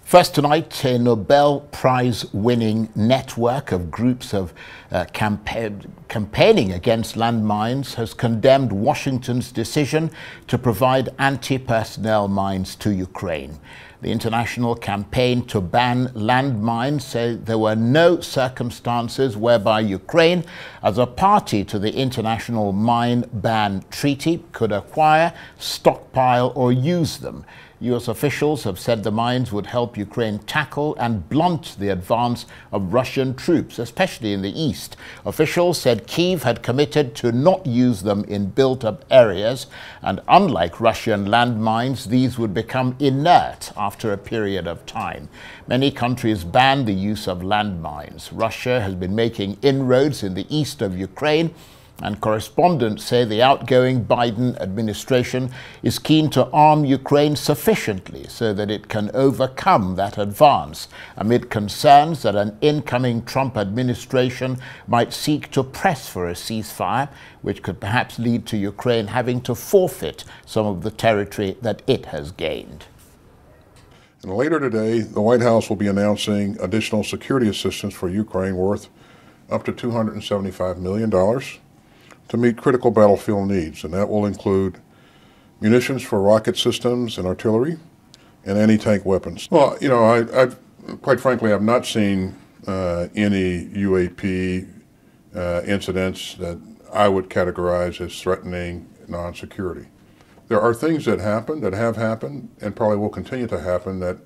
First tonight, a Nobel Prize-winning network of groups of campaigning against landmines has condemned Washington's decision to provide anti-personnel mines to Ukraine. The international campaign to ban landmines said there were no circumstances whereby Ukraine, as a party to the International Mine Ban Treaty, could acquire, stockpile or use them. U.S. officials have said the mines would help Ukraine tackle and blunt the advance of Russian troops, especially in the east. Officials said Kyiv had committed to not use them in built-up areas, and unlike Russian landmines, these would become inert after a period of time. Many countries banned the use of landmines. Russia has been making inroads in the east of Ukraine, and correspondents say the outgoing Biden administration is keen to arm Ukraine sufficiently so that it can overcome that advance, amid concerns that an incoming Trump administration might seek to press for a ceasefire, which could perhaps lead to Ukraine having to forfeit some of the territory that it has gained. And later today, the White House will be announcing additional security assistance for Ukraine worth up to $275 million. To meet critical battlefield needs, and that will include munitions for rocket systems and artillery and anti-tank weapons. Well, you know, I've quite frankly, I've not seen any UAP incidents that I would categorize as threatening non-security. There are things that happen, that have happened, and probably will continue to happen that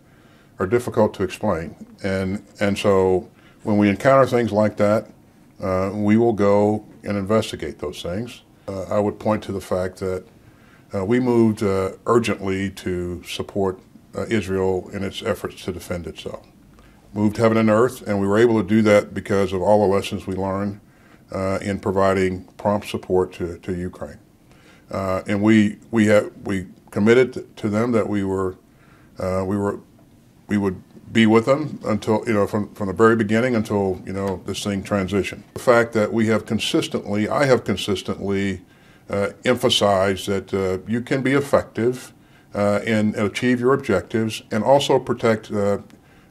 are difficult to explain. And so when we encounter things like that, we will go and investigate those things. I would point to the fact that we moved urgently to support Israel in its efforts to defend itself. Moved heaven and earth, and we were able to do that because of all the lessons we learned in providing prompt support to Ukraine. And we committed to them that we would be with them until, you know, from the very beginning until, you know, this thing transitioned. The fact that I have consistently emphasized that you can be effective and achieve your objectives and also protect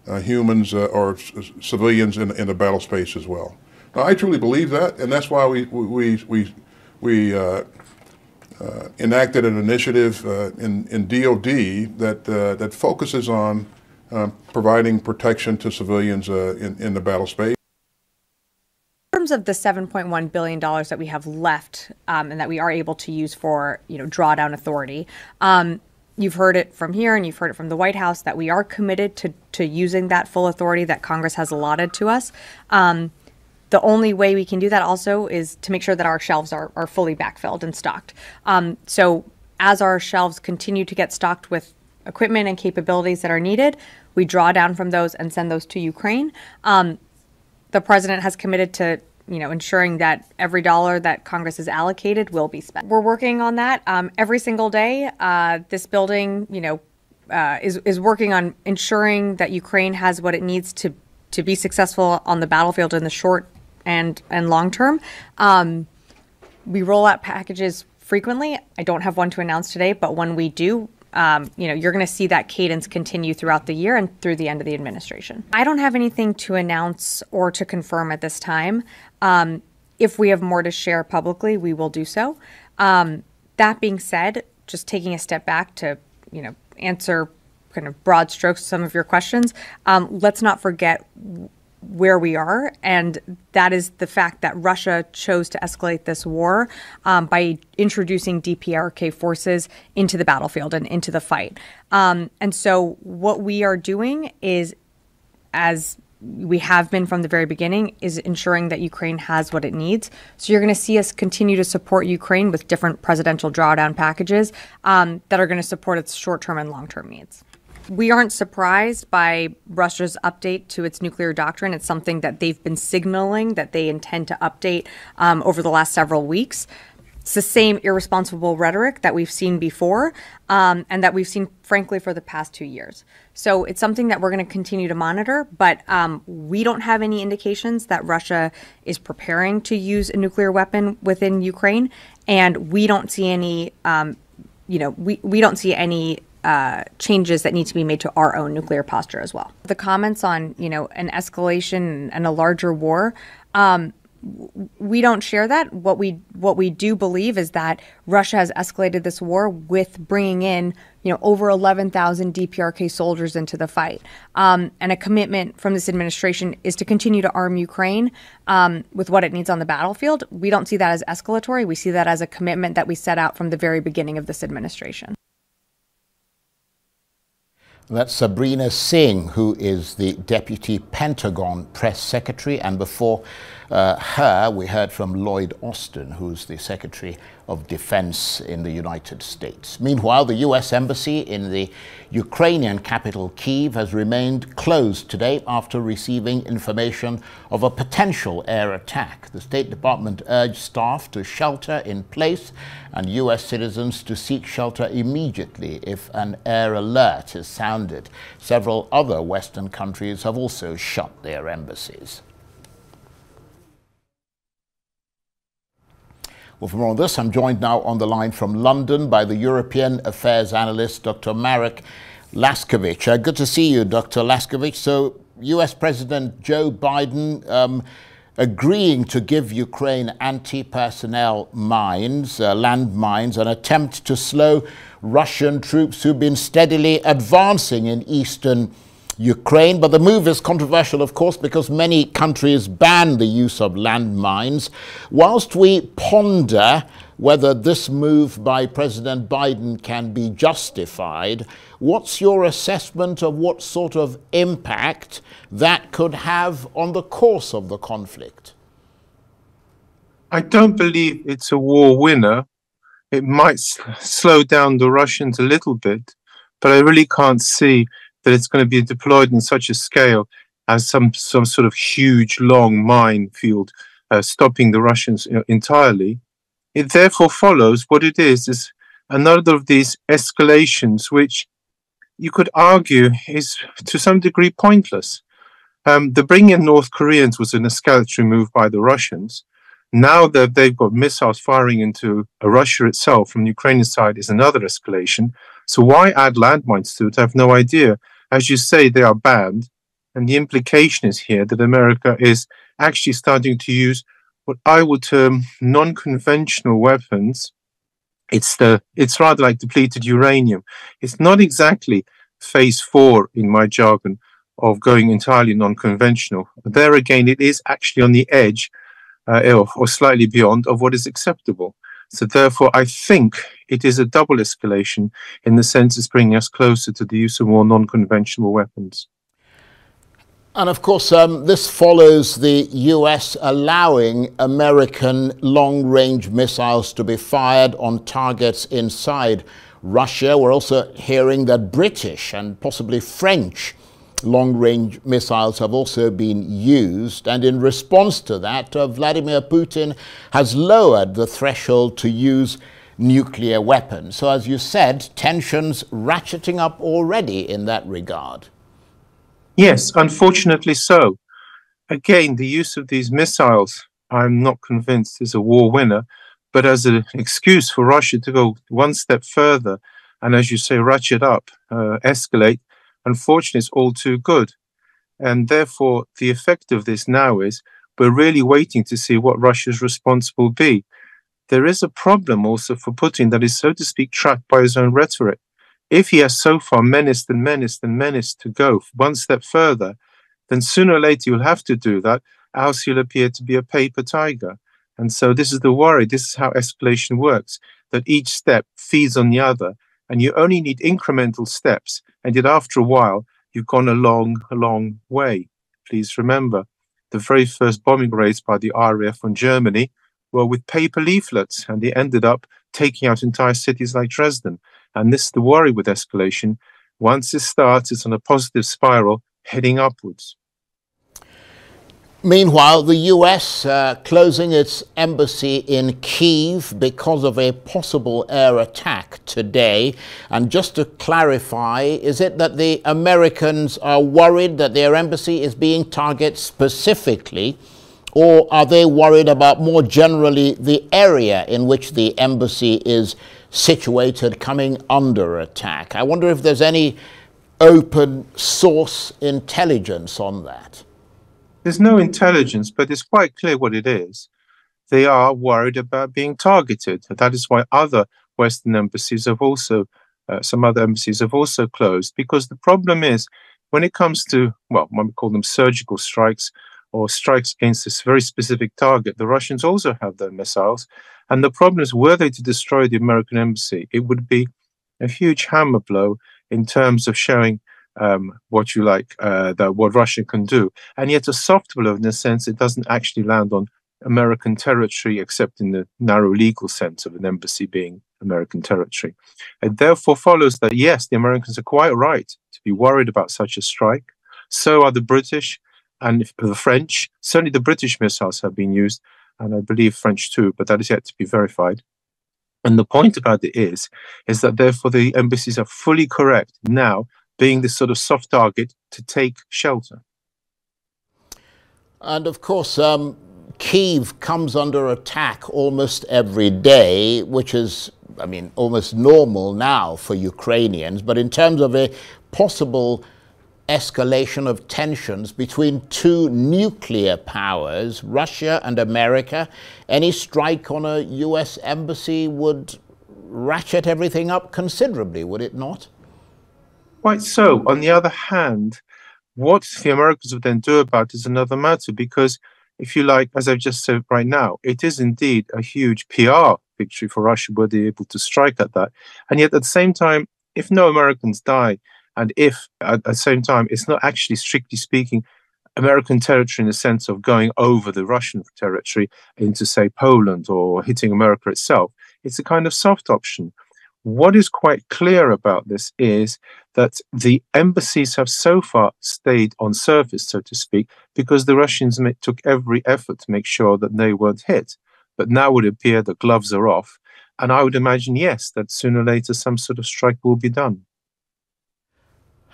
humans or civilians in the battle space as well. Now, I truly believe that, and that's why we enacted an initiative in DOD that focuses on providing protection to civilians in the battle space. In terms of the $7.1 billion that we have left and that we are able to use for, you know, drawdown authority, you've heard it from here and you've heard it from the White House that we are committed to using that full authority that Congress has allotted to us. The only way we can do that also is to make sure that our shelves are fully backfilled and stocked. So as our shelves continue to get stocked with equipment and capabilities that are needed, we draw down from those and send those to Ukraine. The president has committed to, you know, ensuring that every dollar that Congress has allocated will be spent. We're working on that every single day. This building, you know, is working on ensuring that Ukraine has what it needs to be successful on the battlefield in the short and long term. We roll out packages frequently. I don't have one to announce today, but when we do, you know, you're going to see that cadence continue throughout the year and through the end of the administration. I don't have anything to announce or to confirm at this time. If we have more to share publicly, we will do so. That being said, just taking a step back to, you know, answer kind of broad strokes some of your questions, let's not forget where we are, and that is the fact that Russia chose to escalate this war by introducing DPRK forces into the battlefield and into the fight. And so what we are doing is, as we have been from the very beginning, is ensuring that Ukraine has what it needs. So you're going to see us continue to support Ukraine with different presidential drawdown packages that are going to support its short-term and long-term needs. We aren't surprised by Russia's update to its nuclear doctrine. It's something that they've been signaling that they intend to update over the last several weeks. It's the same irresponsible rhetoric that we've seen before and that we've seen, frankly, for the past 2 years. So it's something that we're going to continue to monitor, but we don't have any indications that Russia is preparing to use a nuclear weapon within Ukraine, and we don't see any, we don't see any changes that need to be made to our own nuclear posture as well. The comments on, an escalation and a larger war, we don't share that. What we do believe is that Russia has escalated this war with bringing in, over 11,000 DPRK soldiers into the fight. And a commitment from this administration is to continue to arm Ukraine with what it needs on the battlefield. We don't see that as escalatory. We see that as a commitment that we set out from the very beginning of this administration. That's Sabrina Singh, who is the Deputy Pentagon Press Secretary, and before her we heard from Lloyd Austin, who's the Secretary of Defense in the United States. Meanwhile, the U.S. Embassy in the Ukrainian capital Kyiv has remained closed today after receiving information of a potential air attack. The State Department urged staff to shelter in place and U.S. citizens to seek shelter immediately if an air alert is sounded. Several other Western countries have also shut their embassies. Well, for more on this, I'm joined now on the line from London by the European Affairs analyst, Dr. Marek Laskiewicz. Good to see you, Dr. Laskiewicz. So, US President Joe Biden agreeing to give Ukraine anti-personnel mines, landmines, an attempt to slow Russian troops who've been steadily advancing in eastern Ukraine. But the move is controversial, of course, because many countries ban the use of landmines. Whilst we ponder whether this move by President Biden can be justified, what's your assessment of what sort of impact that could have on the course of the conflict? I don't believe it's a war winner. It might slow down the Russians a little bit, but I really can't see that it's going to be deployed in such a scale as some sort of huge, long minefield stopping the Russians entirely. It therefore follows what it is another of these escalations, which you could argue is to some degree pointless. The bringing in North Koreans was an escalatory move by the Russians. Now that they've got missiles firing into Russia itself from the Ukrainian side is another escalation. So why add landmines to it? I have no idea. As you say, they are banned. And the implication is here that America is actually starting to use what I would term non-conventional weapons. It's rather like depleted uranium. It's not exactly phase 4 in my jargon of going entirely non-conventional. There again, it is actually on the edge or slightly beyond of what is acceptable. So therefore, I think it is a double escalation in the sense it's bringing us closer to the use of more non-conventional weapons. And of course, this follows the US allowing American long-range missiles to be fired on targets inside Russia. We're also hearing that British and possibly French long-range missiles have also been used. And in response to that, Vladimir Putin has lowered the threshold to use nuclear weapons. So as you said, tensions ratcheting up already in that regard. Yes, unfortunately so. Again, the use of these missiles, I'm not convinced is a war winner, but as an excuse for Russia to go one step further and, as you say, ratchet up, escalate, unfortunately, it's all too good. And therefore, the effect of this now is we're really waiting to see what Russia's response will be. There is a problem also for Putin that is, so to speak, trapped by his own rhetoric. If he has so far menaced and menaced and menaced to go one step further, then sooner or later you'll have to do that, else you'll appear to be a paper tiger. And so this is the worry. This is how escalation works, that each step feeds on the other, and you only need incremental steps. And yet after a while, you've gone a long way. Please remember, the very first bombing raids by the RAF on Germany were with paper leaflets, and they ended up taking out entire cities like Dresden. And this is the worry with escalation. Once it starts, it's on a positive spiral heading upwards. Meanwhile, the US closing its embassy in Kyiv because of a possible air attack today. And just to clarify, is it that the Americans are worried that their embassy is being targeted specifically, or are they worried about more generally the area in which the embassy is situated, coming under attack. I wonder if there's any open source intelligence on that. There's no intelligence, but it's quite clear what it is. They are worried about being targeted. That is why other Western embassies have also, some other embassies have also closed, because the problem is when it comes to, well, one would call them surgical strikes or strikes against this very specific target, the Russians also have their missiles. And the problem is, were they to destroy the American embassy, it would be a huge hammer blow in terms of showing what you like, what Russia can do. And yet a soft blow in the sense it doesn't actually land on American territory, except in the narrow legal sense of an embassy being American territory. It therefore follows that, yes, the Americans are quite right to be worried about such a strike. So are the British and the French. Certainly the British missiles have been used, and I believe French too, but that is yet to be verified. And the point about it is that therefore the embassies are fully correct now, being this sort of soft target, to take shelter. And of course, Kyiv comes under attack almost every day, which is, I mean, almost normal now for Ukrainians. But in terms of a possible escalation of tensions between two nuclear powers, Russia and America, any strike on a US embassy would ratchet everything up considerably, would it not? Quite so. On the other hand, what the Americans would then do about it is another matter, because if you like, as I've just said right now, it is indeed a huge PR victory for Russia were they able to strike at that. And yet at the same time, if no Americans die, and if at the same time it's not actually, strictly speaking, American territory in the sense of going over the Russian territory into, say, Poland or hitting America itself, it's a kind of soft option. What is quite clear about this is that the embassies have so far stayed on surface, so to speak, because the Russians took every effort to make sure that they weren't hit. But now it would appear the gloves are off. And I would imagine, yes, that sooner or later some sort of strike will be done.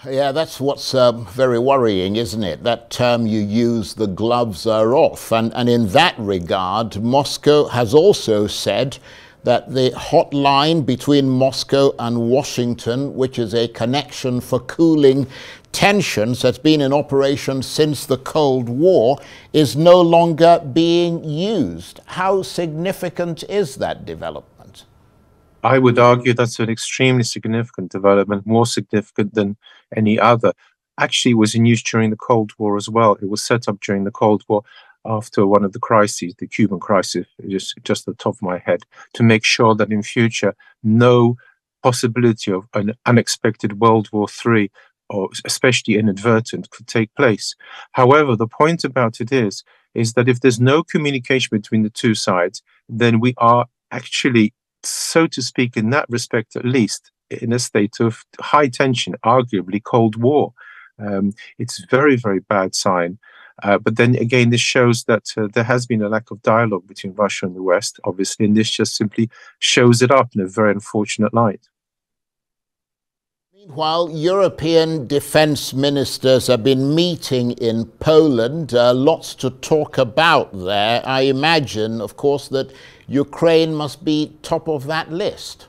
Yeah, that's what's very worrying, isn't it? That term you use, the gloves are off. And in that regard, Moscow has also said that the hotline between Moscow and Washington, which is a connection for cooling tensions that's been in operation since the Cold War, is no longer being used. How significant is that development? I would argue that's an extremely significant development, more significant than any other. Actually, it was in use during the Cold War as well. It was set up during the Cold War after one of the crises, the Cuban crisis, just at the top of my head, to make sure that in future no possibility of an unexpected World War III, or especially inadvertent, could take place. However, the point about it is that if there's no communication between the two sides, then we are actually, so to speak, in that respect at least, in a state of high tension, arguably Cold War. It's a very, very bad sign. But then again, this shows that there has been a lack of dialogue between Russia and the West, obviously, and this just simply shows it up in a very unfortunate light. Meanwhile, European defense ministers have been meeting in Poland. Lots to talk about there. I imagine, of course, that Ukraine must be top of that list.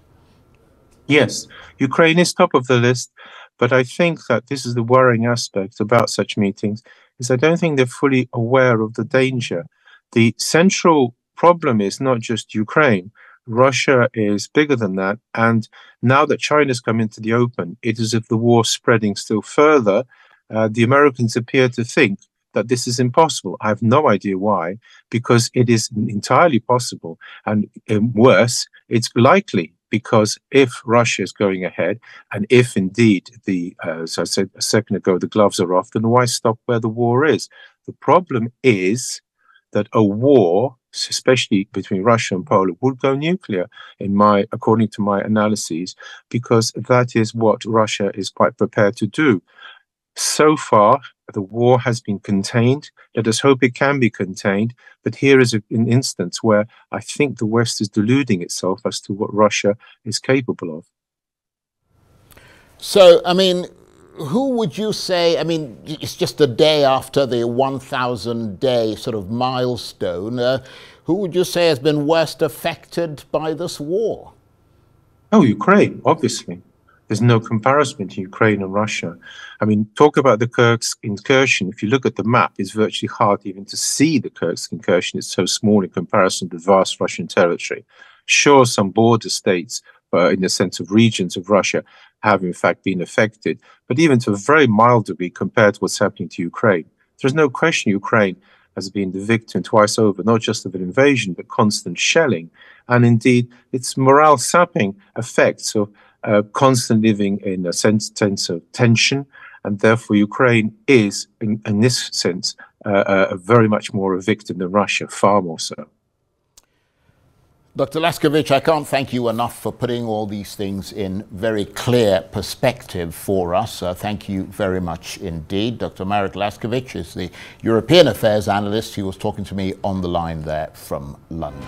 Yes, Ukraine is top of the list, but I think that this is the worrying aspect about such meetings, is I don't think they're fully aware of the danger. The central problem is not just Ukraine. Russia is bigger than that. And now that China's come into the open, it is as if the war spreading still further. The Americans appear to think that this is impossible. I have no idea why, because it is entirely possible. And worse, it's likely, because if Russia is going ahead, and if indeed as I said a second ago, the gloves are off, then why stop where the war is? The problem is that a war, especially between Russia and Poland, would go nuclear, according to my analyses, because that is what Russia is quite prepared to do. So far, the war has been contained. Let us hope it can be contained. But here is an instance where I think the West is deluding itself as to what Russia is capable of. So, I mean, who would you say, I mean, it's just a day after the 1,000-day sort of milestone. Who would you say has been worst affected by this war? Oh, Ukraine, obviously. There's no comparison between Ukraine and Russia. I mean, talk about the Kursk incursion. If you look at the map, it's virtually hard even to see the Kursk incursion. It's so small in comparison to the vast Russian territory. Sure, some border states, in the sense of regions of Russia, have in fact been affected, but even to a very mild degree compared to what's happening to Ukraine. There's no question Ukraine has been the victim twice over, not just of an invasion, but constant shelling. And indeed, its morale sapping effects of constant living in a sense of tension. And therefore, Ukraine is, in this sense, very much more a victim than Russia, far more so. Dr. Laskiewicz, I can't thank you enough for putting all these things in very clear perspective for us. Thank you very much indeed. Dr. Marek Laskiewicz is the European Affairs Analyst. He was talking to me on the line there from London.